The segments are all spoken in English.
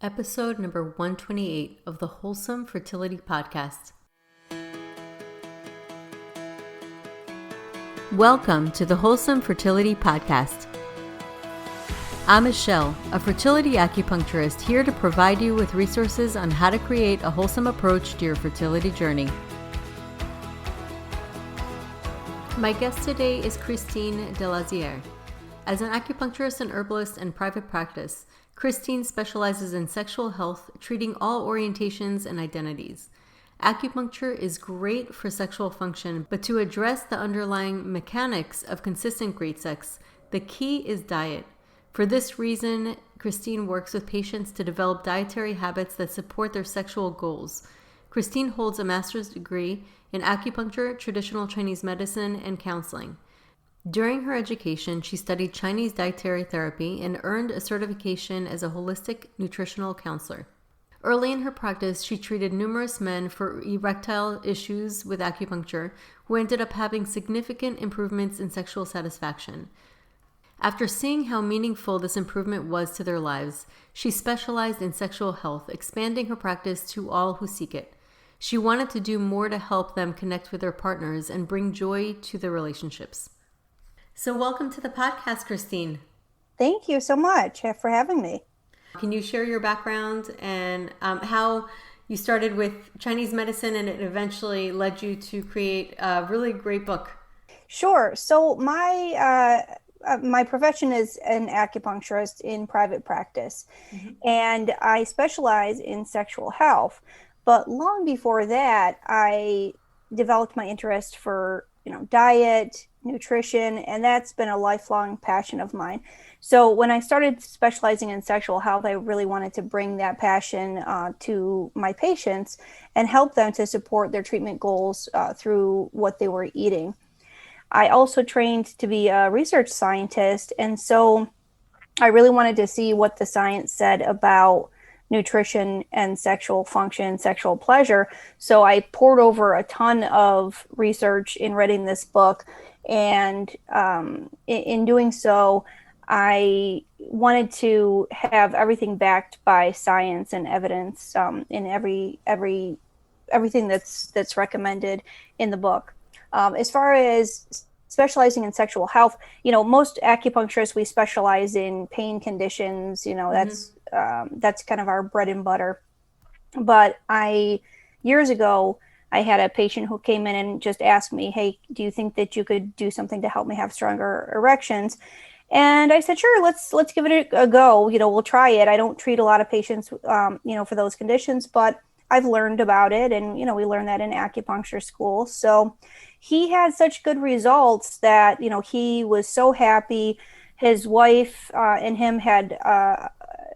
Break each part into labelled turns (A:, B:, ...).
A: Episode number 128 of the Wholesome Fertility Podcast. Welcome to the Wholesome Fertility Podcast. I'm Michelle, a fertility acupuncturist here to provide you with resources on how to create a wholesome approach to your fertility journey. My guest today is Christine DeLozier. As an acupuncturist and herbalist in private practice, Christine specializes in sexual health, treating all orientations and identities. Acupuncture is great for sexual function, but to address the underlying mechanics of consistent great sex, the key is diet. For this reason, Christine works with patients to develop dietary habits that support their sexual goals. Christine holds a master's degree in acupuncture, traditional Chinese medicine, and counseling. During her education, she studied Chinese dietary therapy and earned a certification as a Holistic Nutritional Counselor. Early in her practice, she treated numerous men for erectile issues with acupuncture who ended up having significant improvements in sexual satisfaction. After seeing how meaningful this improvement was to their lives, she specialized in sexual health, expanding her practice to all who seek it. She wanted to do more to help them connect with their partners and bring joy to their relationships. So welcome to the podcast, Christine.
B: Thank you so much for having me.
A: Can you share your background and how you started with Chinese medicine and it eventually led you to create a really great book?
B: Sure. So my profession is an acupuncturist in private practice, and I specialize in sexual health. But long before that, I developed my interest for diet, nutrition, and that's been a lifelong passion of mine. So when I started specializing in sexual health, I really wanted to bring that passion to my patients and help them to support their treatment goals through what they were eating. I also trained to be a research scientist, and so I really wanted to see what the science said about nutrition and sexual function, sexual pleasure. So I poured over a ton of research in writing this book. And in doing so, I wanted to have everything backed by science and evidence in everything that's recommended in the book. As far as specializing in sexual health, most acupuncturists, we specialize in pain conditions. That's kind of our bread and butter. But years ago, I had a patient who came in and just asked me, "Hey, do you think that you could do something to help me have stronger erections?" And I said, "Sure, let's give it a go. We'll try it." I don't treat a lot of patients, for those conditions, but I've learned about it, and we learned that in acupuncture school. So he had such good results that he was so happy. His wife and him had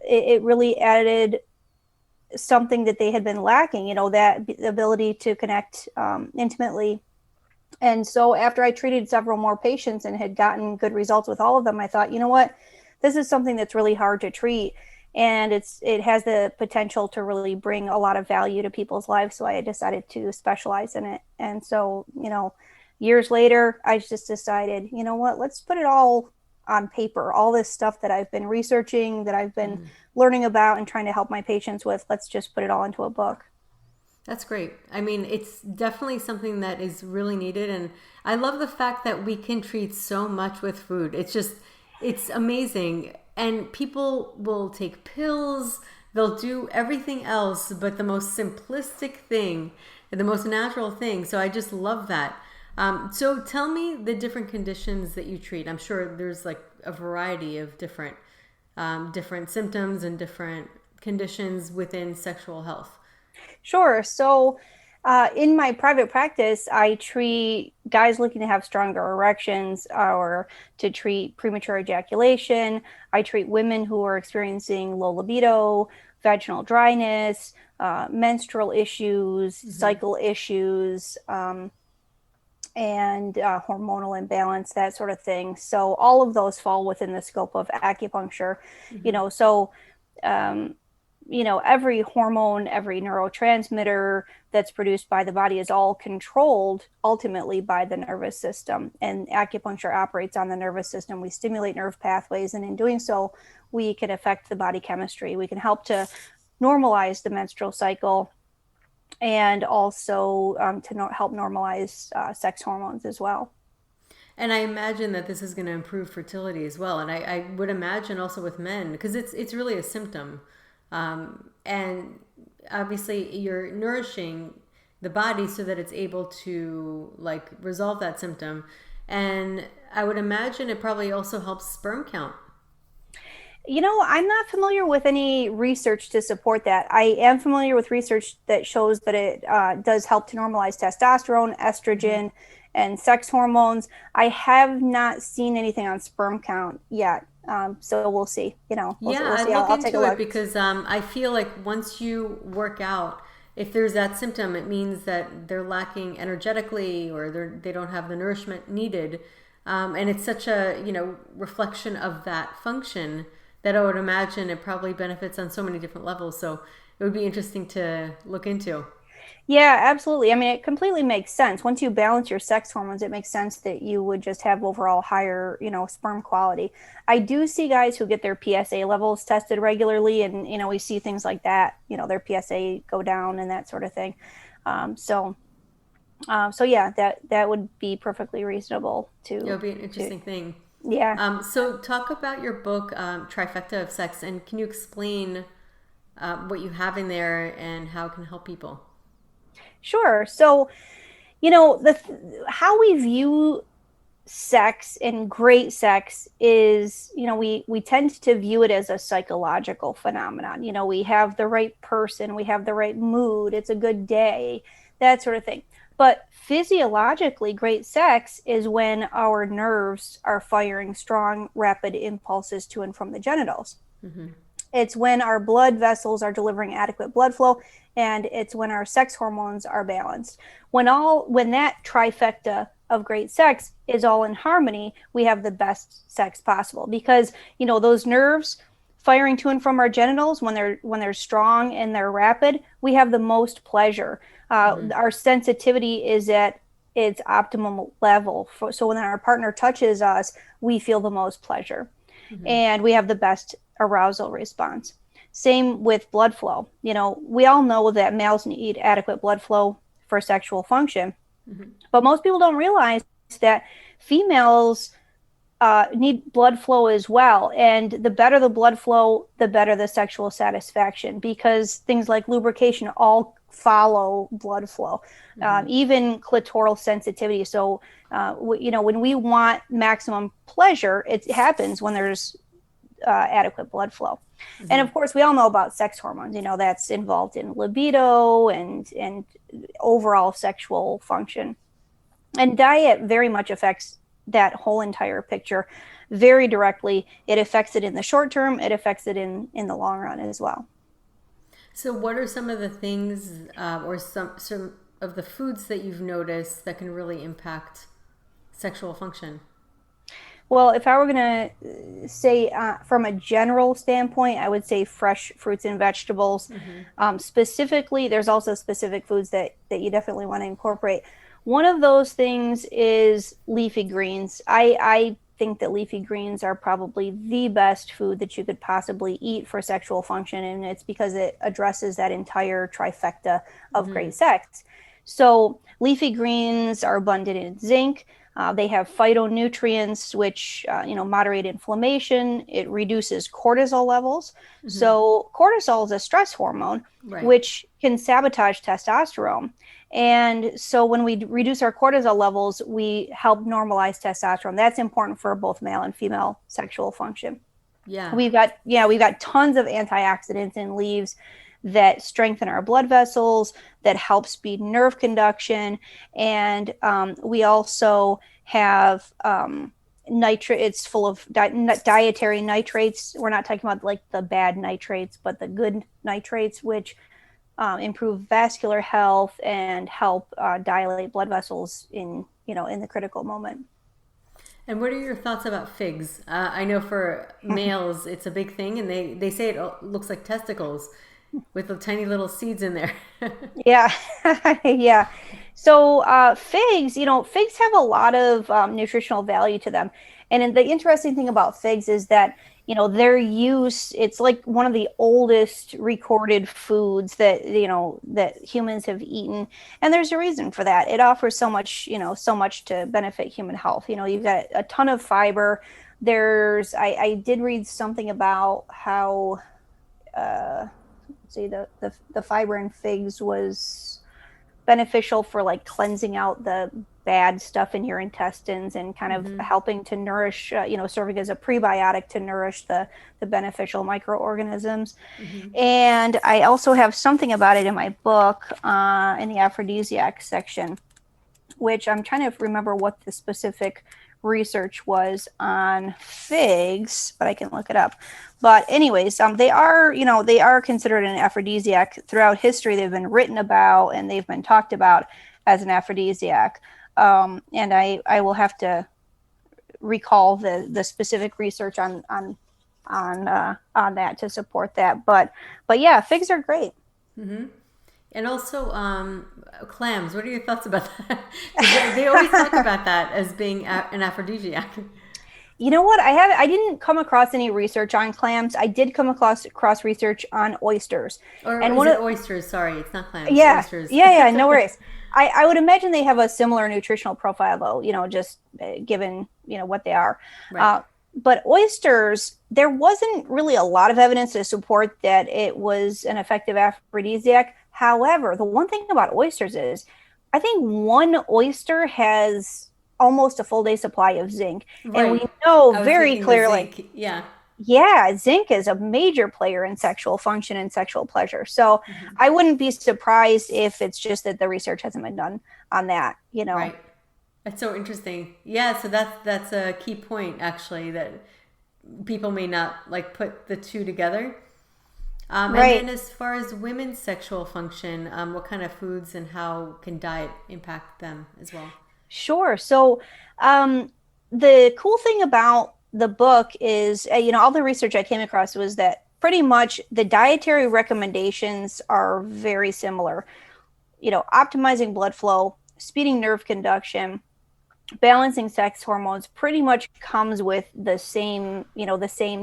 B: it really added something that they had been lacking, that the ability to connect intimately. And so after I treated several more patients and had gotten good results with all of them, I thought, what, this is something that's really hard to treat. And it has the potential to really bring a lot of value to people's lives. So I decided to specialize in it. And so, years later, I just decided, what, let's put it all on paper, all this stuff that I've been researching, that I've been learning about and trying to help my patients with. Let's just put it all into a book.
A: That's great. I mean, it's definitely something that is really needed. And I love the fact that we can treat so much with food. It's amazing. And people will take pills, they'll do everything else, but the most simplistic thing, the most natural thing. So I just love that. So tell me the different conditions that you treat. I'm sure there's like a variety of different symptoms and different conditions within sexual health.
B: Sure. So in my private practice, I treat guys looking to have stronger erections or to treat premature ejaculation. I treat women who are experiencing low libido, vaginal dryness, menstrual issues, cycle issues, and hormonal imbalance, that sort of thing. So all of those fall within the scope of acupuncture. Every hormone, every neurotransmitter that's produced by the body is all controlled ultimately by the nervous system. And acupuncture operates on the nervous system. We stimulate nerve pathways, and in doing so, we can affect the body chemistry. We can help to normalize the menstrual cycle, and also help normalize sex hormones as well.
A: And I imagine that this is going to improve fertility as well. And I would imagine also with men, because it's really a symptom. And obviously you're nourishing the body so that it's able to like resolve that symptom. And I would imagine it probably also helps sperm count.
B: I'm not familiar with any research to support that. I am familiar with research that shows that it does help to normalize testosterone, estrogen, and sex hormones. I have not seen anything on sperm count yet. So we'll see. We'll see.
A: I'd look into it because I feel like once you work out, if there's that symptom, it means that they're lacking energetically or they don't have the nourishment needed. And it's such a, reflection of that function that I would imagine it probably benefits on so many different levels. So it would be interesting to look into.
B: Yeah, absolutely. I mean, it completely makes sense. Once you balance your sex hormones, it makes sense that you would just have overall higher, sperm quality. I do see guys who get their PSA levels tested regularly, and, we see things like that, their PSA go down and that sort of thing. So yeah, that would be perfectly reasonable to.
A: It would be an interesting thing.
B: Yeah.
A: So talk about your book, Trifecta of Sex, and can you explain what you have in there and how it can help people?
B: Sure. So, how we view sex and great sex is, we tend to view it as a psychological phenomenon. We have the right person, we have the right mood, it's a good day, that sort of thing. But physiologically, great sex is when our nerves are firing strong, rapid impulses to and from the genitals. Mm-hmm. It's when our blood vessels are delivering adequate blood flow, and it's when our sex hormones are balanced. When that trifecta of great sex is all in harmony, we have the best sex possible, because those nerves firing to and from our genitals, when they're strong and they're rapid, we have the most pleasure. Our sensitivity is at its optimum level. So when our partner touches us, we feel the most pleasure, and we have the best arousal response. Same with blood flow. We all know that males need adequate blood flow for sexual function, but most people don't realize that females need blood flow as well. And the better the blood flow, the better the sexual satisfaction, because things like lubrication all follow blood flow, even clitoral sensitivity. So, when we want maximum pleasure, it happens when there's adequate blood flow. And of course, we all know about sex hormones, that's involved in libido and overall sexual function. And diet very much affects that whole entire picture very directly. It affects it in the short term. It affects it in the long run as well.
A: So what are some of the things or some of the foods that you've noticed that can really impact sexual function?
B: Well, if I were going to say from a general standpoint, I would say fresh fruits and vegetables. Specifically, there's also specific foods that you definitely want to incorporate. One of those things is leafy greens. I think that leafy greens are probably the best food that you could possibly eat for sexual function, and it's because it addresses that entire trifecta of great sex. So leafy greens are abundant in zinc. They have phytonutrients, which moderate inflammation. It reduces cortisol levels. So cortisol is a stress hormone, which can sabotage testosterone. And so when we reduce our cortisol levels, we help normalize testosterone. That's important for both male and female sexual function. We've got tons of antioxidants in leaves that strengthen our blood vessels, that help speed nerve conduction. And we also have it's full of dietary nitrates. We're not talking about like the bad nitrates, but the good nitrates, which improve vascular health and help dilate blood vessels in the critical moment.
A: And what are your thoughts about figs? I know for males, it's a big thing, and they say it looks like testicles with the tiny little seeds in there.
B: Yeah. Yeah. So figs, figs have a lot of nutritional value to them. And the interesting thing about figs is that their use, it's like one of the oldest recorded foods that, that humans have eaten. And there's a reason for that. It offers so much, so much to benefit human health. You've got a ton of fiber. I did read something about how, let's see, the fiber in figs was beneficial for like cleansing out the bad stuff in your intestines and kind of helping to nourish, serving as a prebiotic to nourish the beneficial microorganisms. And I also have something about it in my book, in the aphrodisiac section, which I'm trying to remember what the specific research was on figs, but I can look it up. But anyways, they are considered an aphrodisiac throughout history. They've been written about and they've been talked about as an aphrodisiac. And I will have to recall the specific research on that to support that. But yeah, figs are great.
A: And also clams. What are your thoughts about that? 'Cause they always talk about that as being an aphrodisiac.
B: You know what? I didn't come across any research on clams. I did come across research on oysters.
A: Or
B: and
A: is it oysters? Sorry, it's not clams.
B: Yeah,
A: Oysters.
B: yeah, no worries. I would imagine they have a similar nutritional profile, though. Just given what they are.
A: Right.
B: But oysters, there wasn't really a lot of evidence to support that it was an effective aphrodisiac. However, the one thing about oysters is, I think one oyster has almost a full day supply of zinc.
A: Right.
B: And we know very clearly, zinc is a major player in sexual function and sexual pleasure. So I wouldn't be surprised if it's just that the research hasn't been done on that,
A: Right. That's so interesting. Yeah, so that's a key point, actually, that people may not like put the two together. And then as far as women's sexual function, what kind of foods and how can diet impact them as well?
B: Sure. So the cool thing about the book is, all the research I came across was that pretty much the dietary recommendations are very similar. Optimizing blood flow, speeding nerve conduction, balancing sex hormones pretty much comes with the same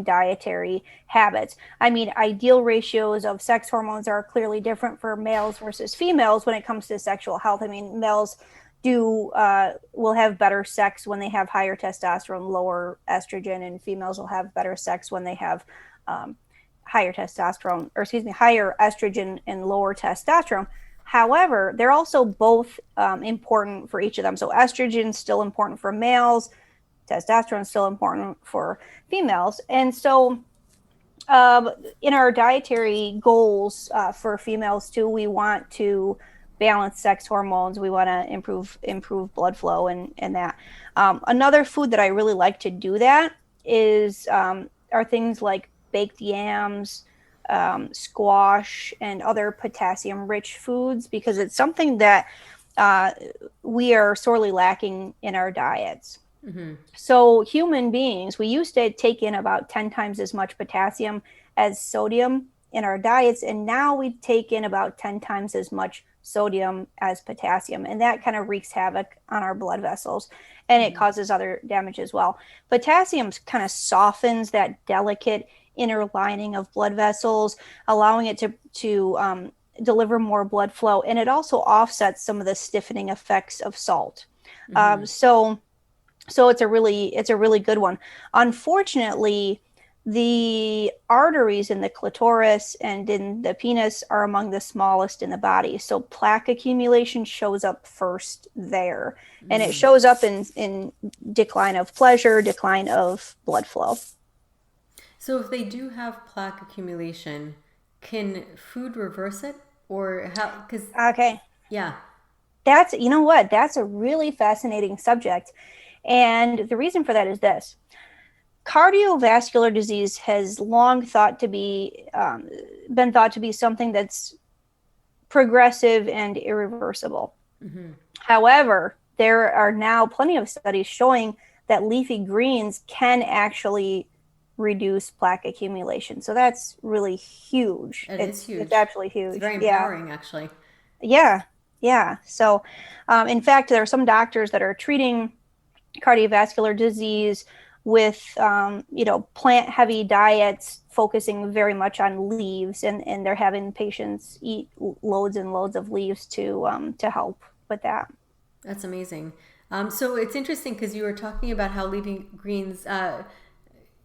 B: dietary habits. I mean, ideal ratios of sex hormones are clearly different for males versus females when it comes to sexual health. I mean, males will have better sex when they have higher testosterone, lower estrogen, and females will have better sex when they have higher estrogen and lower testosterone. However, they're also both important for each of them. So estrogen is still important for males, testosterone is still important for females. And so in our dietary goals for females too, we want to balance sex hormones. We want to improve blood flow and that. Another food that I really like to do that is are things like baked yams, squash, and other potassium-rich foods, because it's something that we are sorely lacking in our diets. So human beings, we used to take in about 10 times as much potassium as sodium in our diets, and now we take in about 10 times as much sodium as potassium, and that kind of wreaks havoc on our blood vessels, and it causes other damage as well. Potassium kind of softens that delicate inner lining of blood vessels, allowing it to deliver more blood flow, and it also offsets some of the stiffening effects of salt. So it's a really good one. Unfortunately, the arteries in the clitoris and in the penis are among the smallest in the body. So plaque accumulation shows up first there. And it shows up in decline of pleasure, decline of blood flow.
A: So if they do have plaque accumulation, can food reverse it? Or how?
B: Okay.
A: Yeah.
B: That's a really fascinating subject. And the reason for that is this. Cardiovascular disease has long been thought to be something that's progressive and irreversible. However, there are now plenty of studies showing that leafy greens can actually reduce plaque accumulation. So that's really huge.
A: It's huge.
B: It's absolutely huge.
A: It's very empowering, actually.
B: Yeah. So, in fact, there are some doctors that are treating cardiovascular disease with, plant heavy diets focusing very much on leaves, and they're having patients eat loads and loads of leaves to help with that.
A: That's amazing. So it's interesting because you were talking about how leafy greens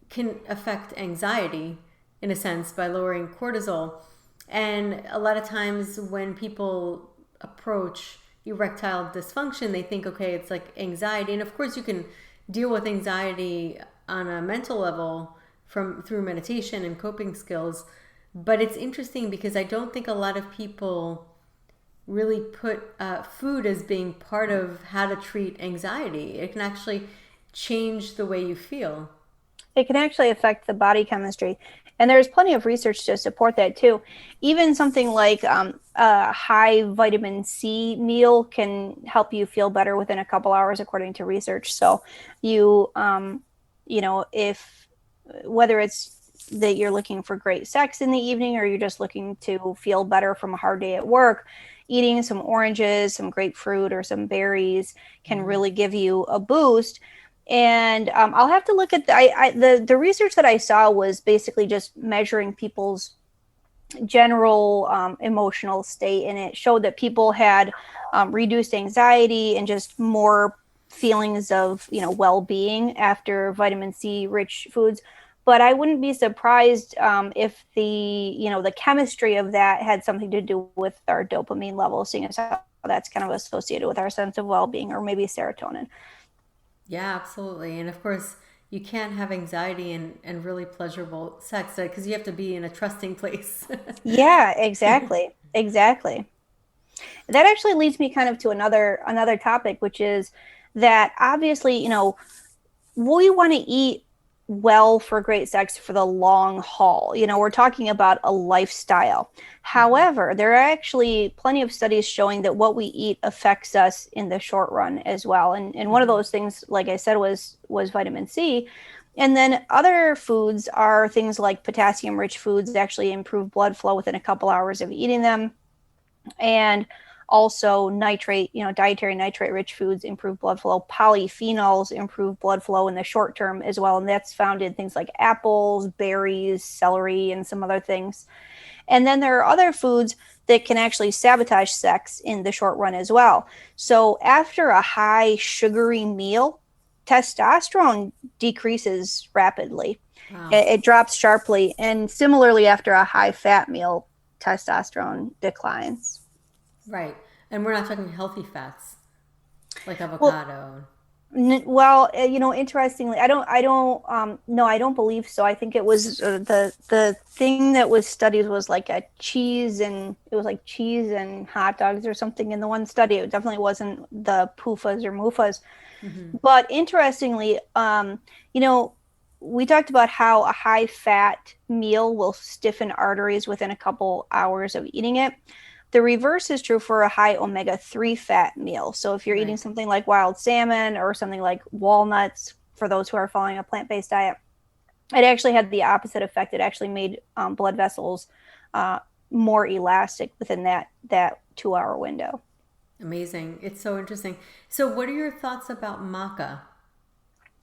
A: can affect anxiety in a sense by lowering cortisol. And a lot of times when people approach erectile dysfunction, they think, okay, it's like anxiety. And of course, you can deal with anxiety on a mental level through meditation and coping skills. But it's interesting because I don't think a lot of people really put food as being part of how to treat anxiety. It can actually change the way you feel.
B: It can actually affect the body chemistry. And there's plenty of research to support that too. Even something like a high vitamin C meal can help you feel better within a couple hours, according to research. So you, if whether it's that you're looking for great sex in the evening or you're just looking to feel better from a hard day at work, eating some oranges, some grapefruit, or some berries can really give you a boost. And I'll have to look at the research that I saw was basically just measuring people's general emotional state, and it showed that people had reduced anxiety and just more feelings of well-being after vitamin C rich foods. But I wouldn't be surprised if the chemistry of that had something to do with our dopamine levels, seeing as how that's kind of associated with our sense of well-being, or maybe serotonin.
A: Yeah, absolutely. And of course, you can't have anxiety and really pleasurable sex because you have to be in a trusting place.
B: Yeah, exactly. Exactly. That actually leads me kind of to another topic, which is that obviously, we want to eat well for great sex for the long haul. We're talking about a lifestyle. However, there are actually plenty of studies showing that what we eat affects us in the short run as well. And one of those things, like I said, was vitamin C. And then other foods are things like potassium rich foods that actually improve blood flow within a couple hours of eating them. And also nitrate, dietary nitrate rich foods improve blood flow. Polyphenols improve blood flow in the short term as well. And that's found in things like apples, berries, celery, and some other things. And then there are other foods that can actually sabotage sex in the short run as well. So after a high sugary meal, testosterone decreases rapidly.
A: Wow.
B: It drops sharply. And similarly, after a high fat meal, testosterone declines.
A: Right. And we're not talking healthy fats like
B: Well,
A: avocado.
B: interestingly, no, I don't believe so. I think it was the thing that was studied was like a cheese, and it was like cheese and hot dogs or something in the one study. It definitely wasn't the PUFAs or MUFAs. But interestingly, we talked about how a high fat meal will stiffen arteries within a couple hours of eating it. The reverse is true for a high omega-3 fat meal. So if you're eating
A: Right.
B: something like wild salmon or something like walnuts, for those who are following a plant-based diet, it actually had the opposite effect. It actually made blood vessels more elastic within that 2 hour window.
A: Amazing. It's so interesting. So what are your thoughts about maca?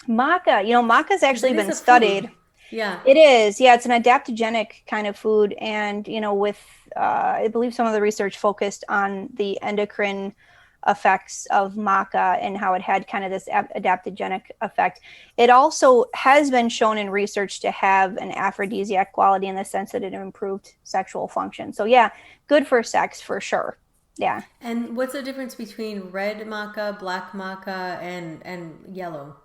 B: Maca's
A: Because
B: actually
A: it is
B: been
A: a food.
B: studied.
A: Yeah.
B: It is, yeah, it's an adaptogenic kind of food, and with I believe some of the research focused on the endocrine effects of maca and how it had kind of this adaptogenic effect. It also has been shown in research to have an aphrodisiac quality in the sense that it improved sexual function. So yeah, good for sex for sure. Yeah.
A: And what's the difference between red maca, black maca, and yellow?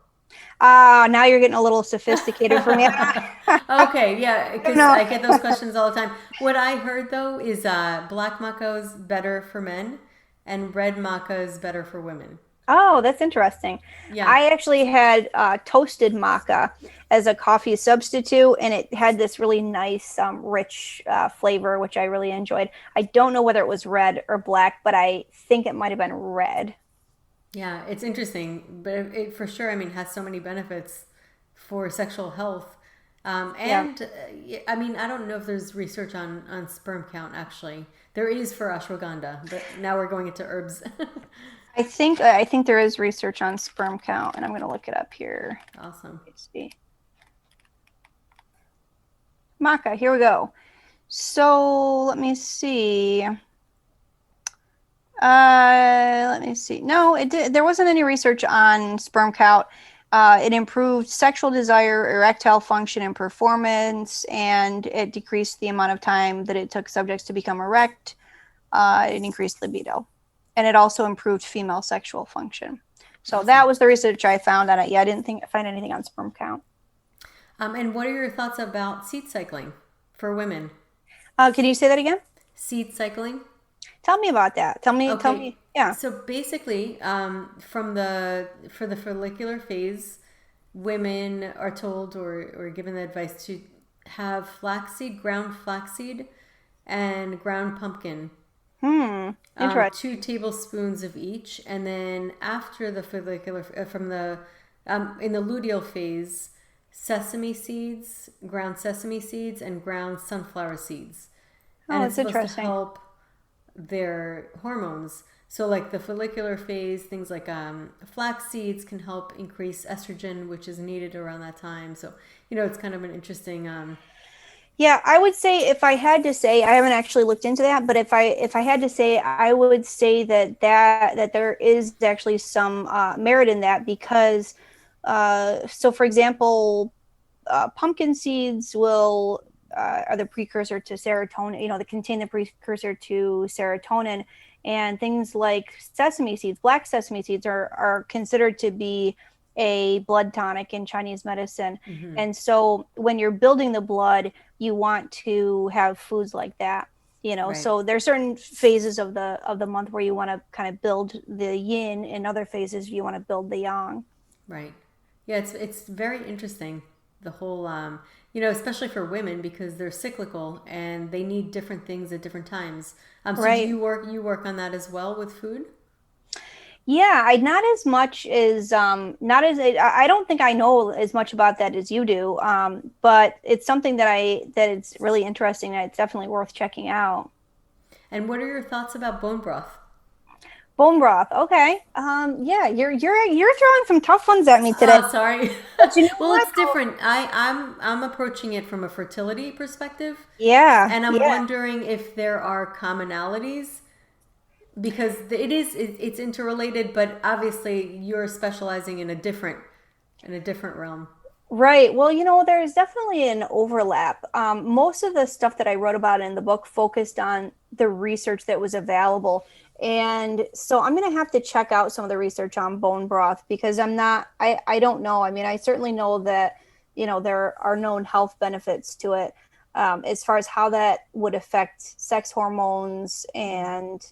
B: Now you're getting a little sophisticated for me. I
A: Okay, yeah,
B: don't
A: because
B: know.
A: I get those questions all the time. What I heard though is black maca is better for men, and red maca is better for women.
B: Oh, that's interesting.
A: Yeah.
B: I actually had toasted maca as a coffee substitute, and it had this really nice, rich flavor, which I really enjoyed. I don't know whether it was red or black, but I think it might have been red.
A: Yeah, it's interesting, but it for sure, I mean, has so many benefits for sexual health.
B: Yeah.
A: I mean, I don't know if there's research on sperm count actually. There is for ashwagandha, but now we're going into herbs.
B: I think there is research on sperm count, and I'm going to look it up here.
A: Awesome.
B: Let's see. Maca, here we go. So let me see. Let me see. No, there wasn't any research on sperm count. It improved sexual desire, erectile function, and performance, and it decreased the amount of time that it took subjects to become erect. It increased libido, and it also improved female sexual function. So
A: Awesome.
B: that was the research I found on it. Yeah, I didn't find anything on sperm count.
A: And what are your thoughts about seed cycling for women?
B: Can you say that again?
A: Seed cycling?
B: Tell me about that. Tell me. Yeah.
A: So basically, for the follicular phase, women are told or given the advice to have flaxseed, ground flaxseed, and ground pumpkin.
B: Interesting.
A: 2 tablespoons of each, and then after the follicular, in the luteal phase, sesame seeds, and ground sunflower seeds, and it's
B: that's
A: supposed to
B: interesting.
A: help their hormones. So like the follicular phase, things like flax seeds can help increase estrogen, which is needed around that time. So it's kind of an interesting.
B: Yeah, I would say if I had to say, I haven't actually looked into that, but if I had to say, I would say that there is actually some merit in that because, so for example, pumpkin seeds are the precursor to serotonin. They contain the precursor to serotonin, and things like sesame seeds, black sesame seeds, are considered to be a blood tonic in Chinese medicine. And so when you're building the blood, you want to have foods like that.
A: Right.
B: So there's certain phases of the month where you want to kind of build the yin, and other phases you want to build the yang.
A: Right. Yeah, it's very interesting. The whole, especially for women because they're cyclical and they need different things at different times. So
B: Right.
A: do you work on that as well with food?
B: Yeah, not as much as not as I don't think I know as much about that as you do. But it's something that it's really interesting, and it's definitely worth checking out.
A: And what are your thoughts about bone broth?
B: Bone broth. Okay. Yeah, you're throwing some tough ones at me today.
A: Oh, sorry.
B: But you know
A: Well,
B: what?
A: it's different. I'm approaching it from a fertility perspective,
B: Yeah.
A: and I'm
B: Yeah.
A: wondering if there are commonalities because it's interrelated, but obviously you're specializing in a different realm.
B: Right. Well, there's definitely an overlap. Most of the stuff that I wrote about in the book focused on the research that was available. And so I'm going to have to check out some of the research on bone broth because I don't know. I mean, I certainly know that, there are known health benefits to it. As far as how that would affect sex hormones and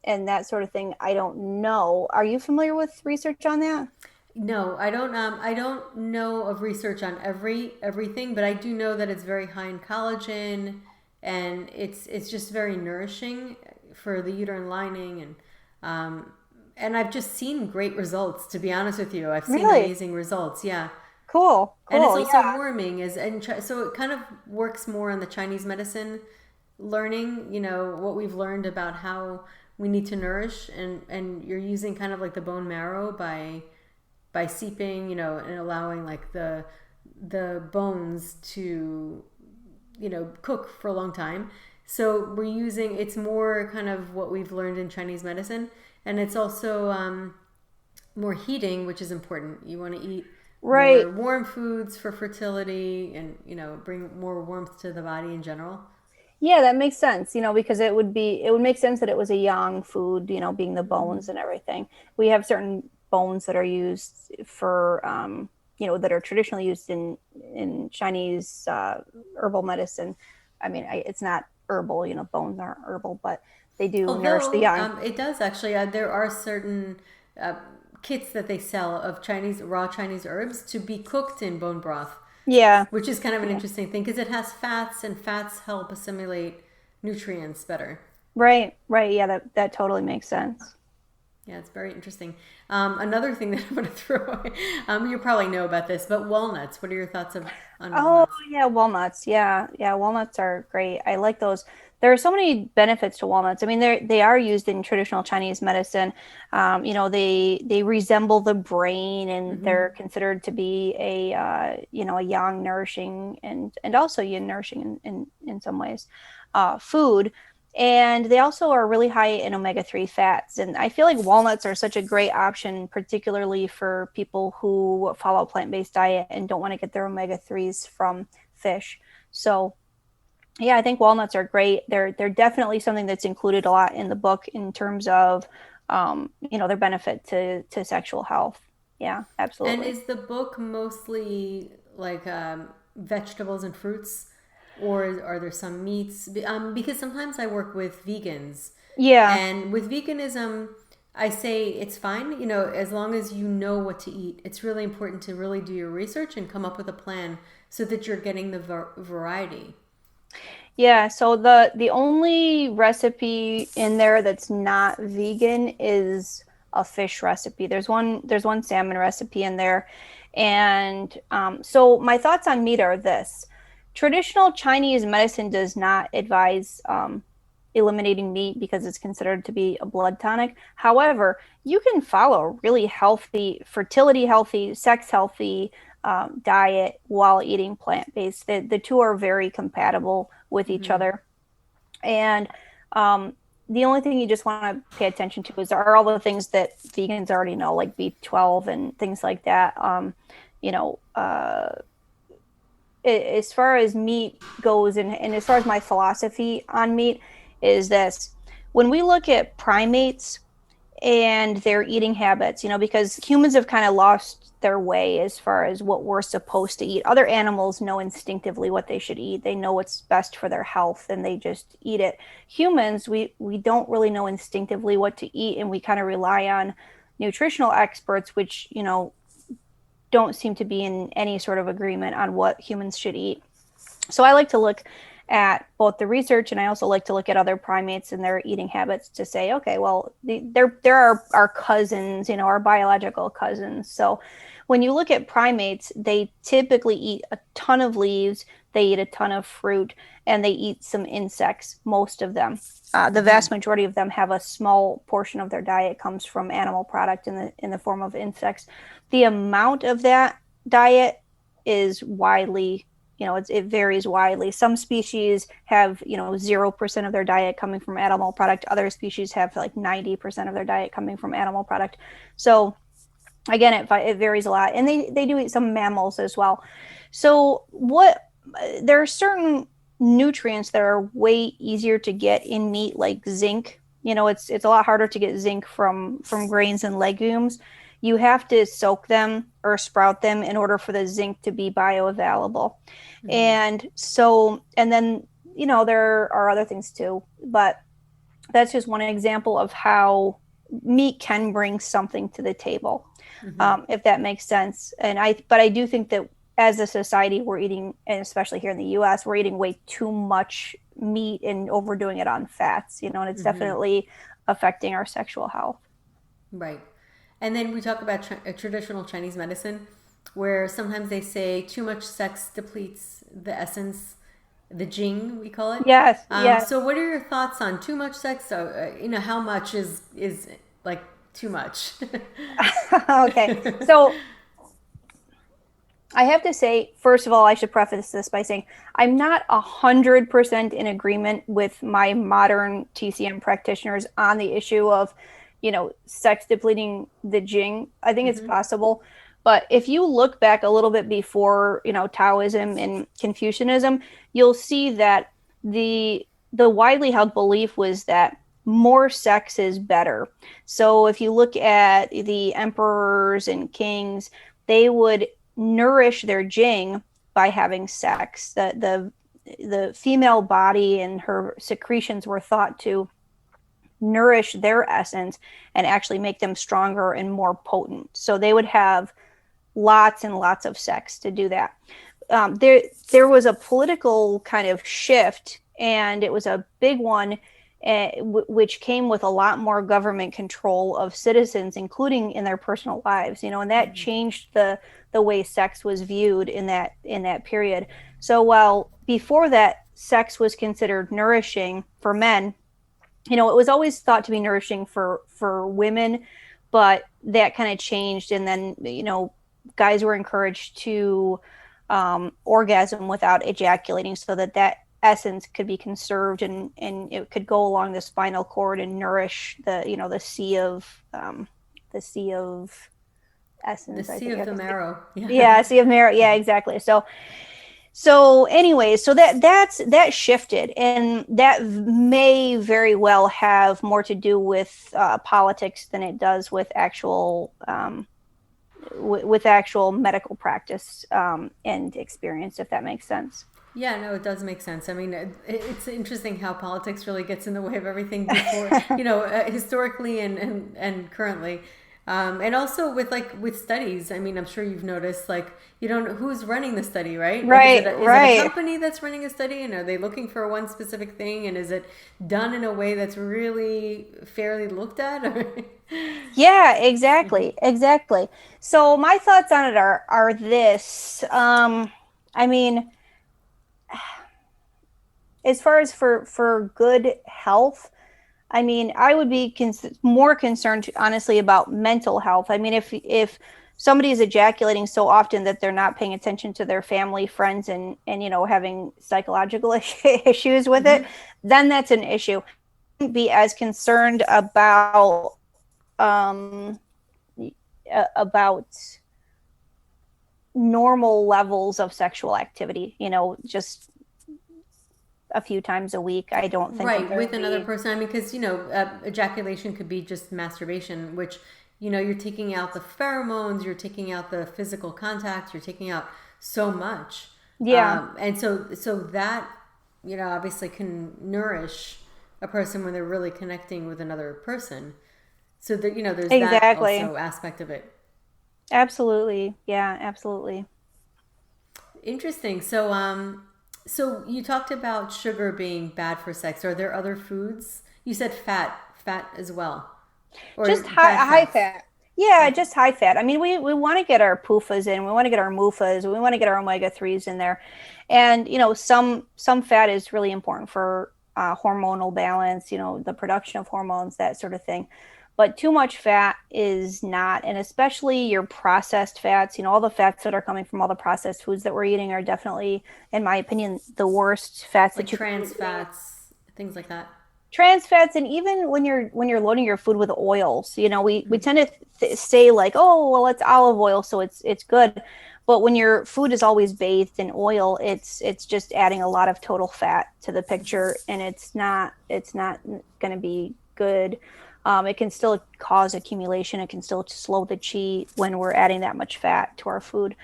B: that sort of thing, I don't know. Are you familiar with research on that?
A: No, I don't. I don't know of research on everything, but I do know that it's very high in collagen, and it's just very nourishing for the uterine lining, and I've just seen great results. To be honest with you, I've seen
B: Really?
A: amazing results. Yeah,
B: Cool.
A: and it's
B: Cool.
A: also
B: Yeah.
A: warming, so it kind of works more on the Chinese medicine learning. What we've learned about how we need to nourish, and you're using kind of like the bone marrow by seeping, and allowing like the bones to, cook for a long time. So it's more kind of what we've learned in Chinese medicine, and it's also more heating, which is important. You want to eat
B: Right.
A: more warm foods for fertility, and bring more warmth to the body in general.
B: Yeah, that makes sense, because it would make sense that it was a yang food, being the bones and everything. We have certain bones that are used for, that are traditionally used in Chinese herbal medicine. I mean, it's not herbal, bones aren't herbal, but they do nourish the
A: Although
B: young.
A: it does actually, there are certain uh, kits that they sell of raw Chinese herbs to be cooked in bone broth,
B: Yeah.
A: which is kind of an
B: Yeah.
A: interesting thing because it has fats, and fats help assimilate nutrients better.
B: Right. Right. Yeah, that totally makes sense.
A: Yeah, it's very interesting. Another thing that I'm going to throw, you probably know about this, but walnuts. What are your thoughts on
B: Oh,
A: walnuts?
B: yeah, walnuts. Yeah, yeah, walnuts are great. I like those. there are so many benefits to walnuts. I mean, they are used in traditional Chinese medicine. They resemble the brain, and they're considered to be a a yang, nourishing, and also yin nourishing in some ways food. And they also are really high in omega-3 fats. And I feel like walnuts are such a great option, particularly for people who follow a plant-based diet and don't want to get their omega-3s from fish. So yeah, I think walnuts are great. They're definitely something that's included a lot in the book in terms of their benefit to sexual health. Yeah,
A: And
B: absolutely.
A: is the book mostly like vegetables and fruits, or are there some meats? Because sometimes I work with vegans,
B: Yeah.
A: and with veganism, I say it's fine, as long as you know what to eat. It's really important to really do your research and come up with a plan so that you're getting the variety.
B: Yeah, so the only recipe in there that's not vegan is a fish recipe. There's one salmon recipe in there. And so my thoughts on meat are this. Traditional Chinese medicine does not advise eliminating meat because it's considered to be a blood tonic. However, you can follow a really healthy, fertility healthy, sex healthy diet while eating plant-based. The two are very compatible with each other. And the only thing you just want to pay attention to is are all the things that vegans already know, like B12 and things like that. You know, as far as meat goes, and as far as my philosophy on meat, is this: when we look at primates and their eating habits, because humans have kind of lost their way as far as what we're supposed to eat. Other animals know instinctively what they should eat. They know what's best for their health and they just eat it. Humans, we don't really know instinctively what to eat, and we kind of rely on nutritional experts, which, don't seem to be in any sort of agreement on what humans should eat. So I like to look at both the research, and I also like to look at other primates and their eating habits to say, okay, well, there are our cousins, our biological cousins. So when you look at primates, they typically eat a ton of leaves, they eat a ton of fruit, and they eat some insects, most of them. The vast majority of them have a small portion of their diet comes from animal product in the form of insects. The amount of that diet is widely, it varies widely. Some species have 0% of their diet coming from animal product. Other species have like 90% of their diet coming from animal product. So again, it varies a lot, and they do eat some mammals as well. So there are certain nutrients that are way easier to get in meat, like zinc. It's a lot harder to get zinc from grains and legumes. You have to soak them or sprout them in order for the zinc to be bioavailable. And then there are other things too, but that's just one example of how meat can bring something to the table, if that makes sense. But I do think that as a society, we're eating, and especially here in the US, we're eating way too much meat and overdoing it on fats, and it's definitely affecting our sexual health.
A: Right. And then we talk about traditional Chinese medicine, where sometimes they say too much sex depletes the essence, the jing, we call it.
B: Yes, yes.
A: So what are your thoughts on too much sex? So, how much is like too much?
B: Okay. So I have to say, first of all, I should preface this by saying I'm not 100% in agreement with my modern TCM practitioners on the issue of, sex depleting the jing. I think it's possible. But if you look back a little bit before, Taoism and Confucianism, you'll see that the widely held belief was that more sex is better. So if you look at the emperors and kings, they would nourish their jing by having sex. The female body and her secretions were thought to nourish their essence and actually make them stronger and more potent. So they would have lots and lots of sex to do that. There was a political kind of shift, and it was a big one, which came with a lot more government control of citizens, including in their personal lives, and that changed the way sex was viewed in that period. So while before that, sex was considered nourishing for men, it was always thought to be nourishing for women, but that kind of changed. And then, guys were encouraged to orgasm without ejaculating so that essence could be conserved, and it could go along the spinal cord and nourish the sea of essence.
A: The sea of the marrow.
B: Yeah, sea of marrow. Yeah, exactly. So anyway, so that shifted, and that may very well have more to do with politics than it does with actual medical practice and experience, if that makes sense.
A: Yeah, no, it does make sense. I mean, it's interesting how politics really gets in the way of everything before, historically and currently. And also with studies, I mean, I'm sure you've noticed, you don't know who's running the study, right?
B: Right,
A: is
B: right.
A: it a company that's running a study, and are they looking for one specific thing, and is it done in a way that's really fairly looked at?
B: Yeah, exactly. So my thoughts on it are this. I mean, as far as for good health, I mean, I would be more concerned, honestly, about mental health. I mean, if somebody is ejaculating so often that they're not paying attention to their family, friends, and having psychological issues with it, then that's an issue. I wouldn't be as concerned about normal levels of sexual activity. Just a few times a week. I don't think
A: right with another person. I mean, because ejaculation could be just masturbation, which you're taking out the pheromones, you're taking out the physical contact, you're taking out so much.
B: Yeah.
A: And so that obviously can nourish a person when they're really connecting with another person. So that there's
B: exactly.
A: that also aspect of it.
B: Absolutely. Yeah, absolutely.
A: Interesting. So you talked about sugar being bad for sex. Are there other foods? You said fat as well.
B: Or just high fat. Yeah, just high fat. I mean, we want to get our PUFAs in. We want to get our MUFAs. We want to get our omega-3s in there. And, some fat is really important for hormonal balance, the production of hormones, that sort of thing. But too much fat is not, and especially your processed fats, all the fats that are coming from all the processed foods that we're eating are definitely, in my opinion, the worst fats.
A: Like trans fats, things like that.
B: Trans fats, and even when you're loading your food with oils, we tend to say like, oh, well, it's olive oil, so it's good. But when your food is always bathed in oil, it's just adding a lot of total fat to the picture, and it's not going to be good. It can still cause accumulation. It can still slow the chi when we're adding that much fat to our food.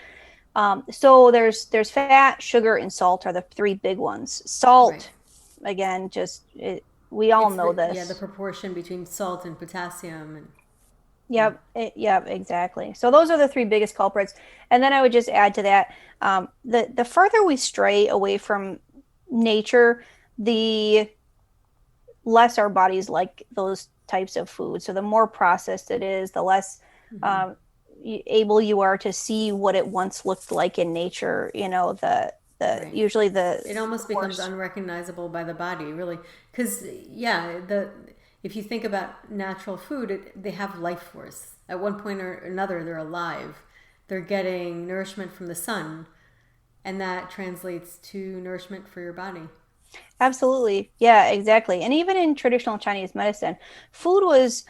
B: So there's fat, sugar, and salt are the three big ones. Salt, right. Again, we all know this.
A: Yeah, the proportion between salt and potassium. And
B: Yep, exactly. So those are the three biggest culprits. And then I would just add to that, the further we stray away from nature, the less our bodies like those types of food. So the more processed it is, the less able you are to see what it once looked like in nature. Right. Usually
A: it almost becomes unrecognizable by the body, really, because if you think about natural food, they have life force. At one point or another, they're alive. They're getting nourishment from the sun, and that translates to nourishment for your body.
B: Absolutely. Yeah, exactly. And even in traditional Chinese medicine, food was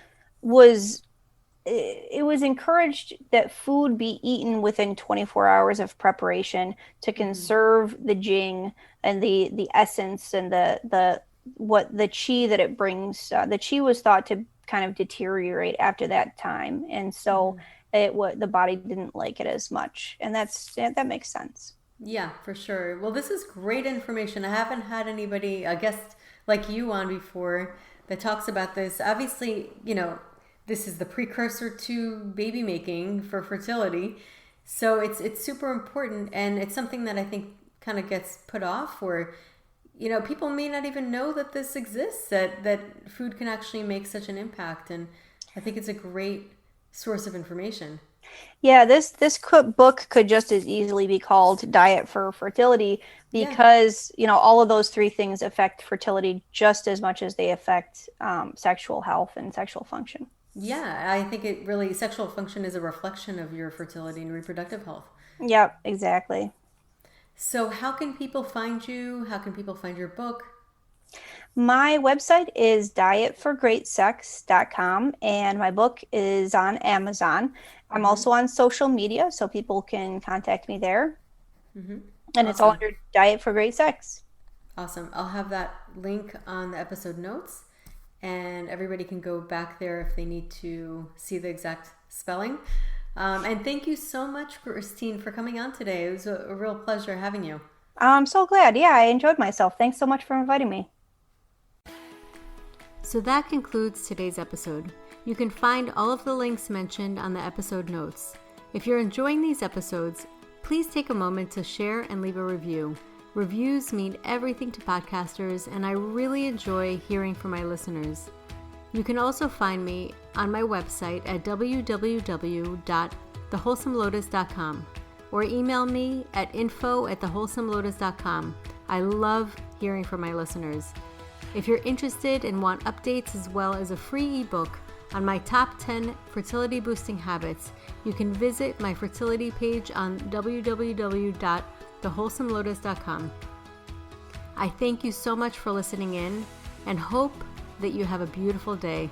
B: encouraged that food be eaten within 24 hours of preparation to conserve the jing and the essence and the chi that it brings. The chi was thought to kind of deteriorate after that time, and so the body didn't like it as much, and that makes sense.
A: Yeah, for sure. Well, this is great information. I haven't had anybody, a guest like you on before that talks about this. Obviously, this is the precursor to baby making for fertility. So it's super important, and it's something that I think kind of gets put off, where people may not even know that this exists, that food can actually make such an impact. And I think it's a great source of information.
B: Yeah, this book could just as easily be called Diet for Fertility
A: Yeah.
B: because, all of those three things affect fertility just as much as they affect sexual health and sexual function.
A: Yeah, I think it really, sexual function is a reflection of your fertility and reproductive health.
B: Yep, exactly.
A: So, how can people find you? How can people find your book?
B: My website is dietforgreatsex.com and my book is on Amazon. I'm also on social media, so people can contact me there. And it's all
A: Awesome.
B: under Diet for Great Sex.
A: Awesome. I'll have that link on the episode notes, and everybody can go back there if they need to see the exact spelling. And thank you so much, Christine, for coming on today. It was a real pleasure having you.
B: I'm so glad. Yeah, I enjoyed myself. Thanks so much for inviting me.
A: So that concludes today's episode. You can find all of the links mentioned on the episode notes. If you're enjoying these episodes, please take a moment to share and leave a review. Reviews mean everything to podcasters, and I really enjoy hearing from my listeners. You can also find me on my website at www.thewholesomelotus.com or email me at info@thewholesomelotus.com. I love hearing from my listeners. If you're interested and want updates as well as a free ebook on my top 10 fertility boosting habits, you can visit my fertility page on www.thewholesomelotus.com. I thank you so much for listening in and hope that you have a beautiful day.